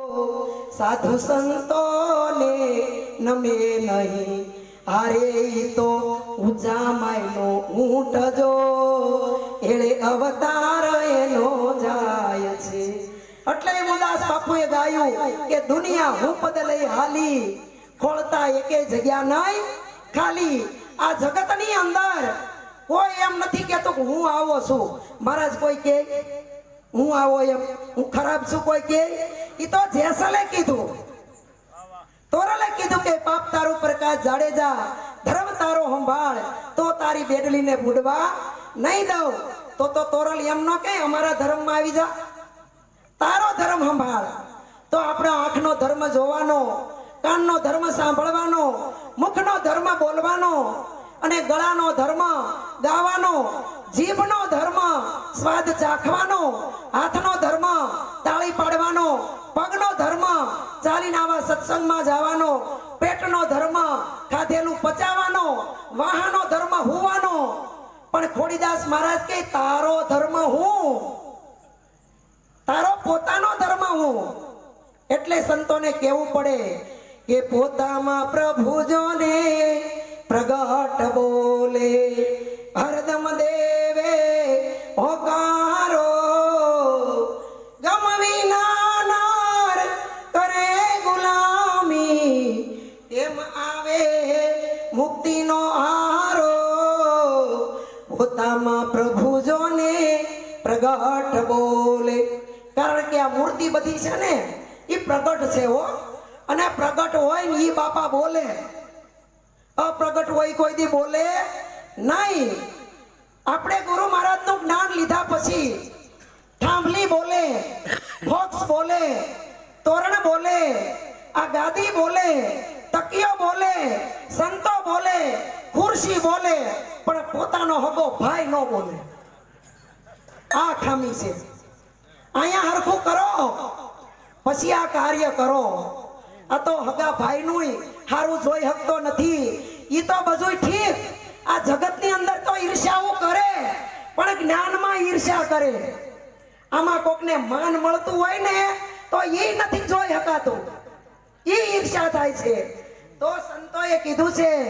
साधु संतों ने नमे नहीं अरे तो ऊंचा मायनो ऊंट जो एळे अवतार एनो जाय छे। એટલે મુદાસ બાપુએ ગાયું કે દુનિયા હું પદ લઈ હાલી ખોળતા એકે જગ્યા નહીં ખાલી। આ જગતની અંદર કોઈ એમ નથી કહેતો કે હું આવો છું મહારાજ, કોઈ કે હું આવો એમ હું ખરાબ છું કોઈ કે? ઈ તો જેસલે કીધું, તોરલે કીધું કે પાપ તારો પ્રકાશ જાડેજા ધર્મ તારો સંભાળ તો તારી બેડલીને બુડવા નહીં દઉં। તો તોરલ એમ ન કે અમારા ધર્મમાં આવી જા, તારો ધર્મ સંભાળ। તો આપણો આંખનો ધર્મ જોવાનો, કાનનો ધર્મ સાંભળવાનો, મુખનો ધર્મ બોલવાનો અને ગળાનો ધર્મ ગાવાનો, જીભનો ધર્મ સ્વાદ ચાખવાનો, હાથનો ધર્મ તાળી પાડવાનો, પગનો ધર્મ ચાલીને આવા સત્સંગમાં જવાનો, પેટનો ધર્મ ખાધેલું પચાવવાનો, વાહનો ધર્મ હોવાનો। પણ ખોડીદાસ મહારાજ કે તારો ધર્મ હું, તારો પોતાનો ધર્મ હું। એટલે સંતોને કહેવું પડે કે પોતામાં પ્રભુ જોને પ્રગટ બોલે હરદમ દેવે હોકારો ગમવી નાનાર કરે ગુલામી તેમ આવે મુક્તિનો હારો। પોતામાં પ્રભુ જોને પ્રગટ બોલે, કારણ કે આ મૂર્તિ બધી છે ને એ પ્રગટ છે હો, અને પ્રગટ હોય ને એ બાપા બોલે, અપ્રગટ હોય કોઈ દી બોલે નહીં। આપણે ગુરુ મહારાજ નું જ્ઞાન લીધા પછી થાંભલી બોલે, ફોક્સ બોલે, તોરણ બોલે, આ ગાદી બોલે, તકિયો બોલે, સંતો બોલે, ખુરશી બોલે, પણ પોતાનો હગો ભાઈ ન બોલે। આ ખામી છે। અહીંયા હરખું કરો પછી આ કાર્ય કરો। આ તો હગા ભાઈ નું હારું જોઈ શકતો નથી, ઈ તો બધું ઠીક। આ જગતની અંદર તો ઈર્ષ્યાઓ કરે, પણ જ્ઞાનમાં ઈર્ષ્યા કરે। આમાં કોકને માન મળતું હોય ને તો એ નથી જોઈ શકાતું, ઈ ઈર્ષ્યા થાય છે। તો સંતોએ કીધું છે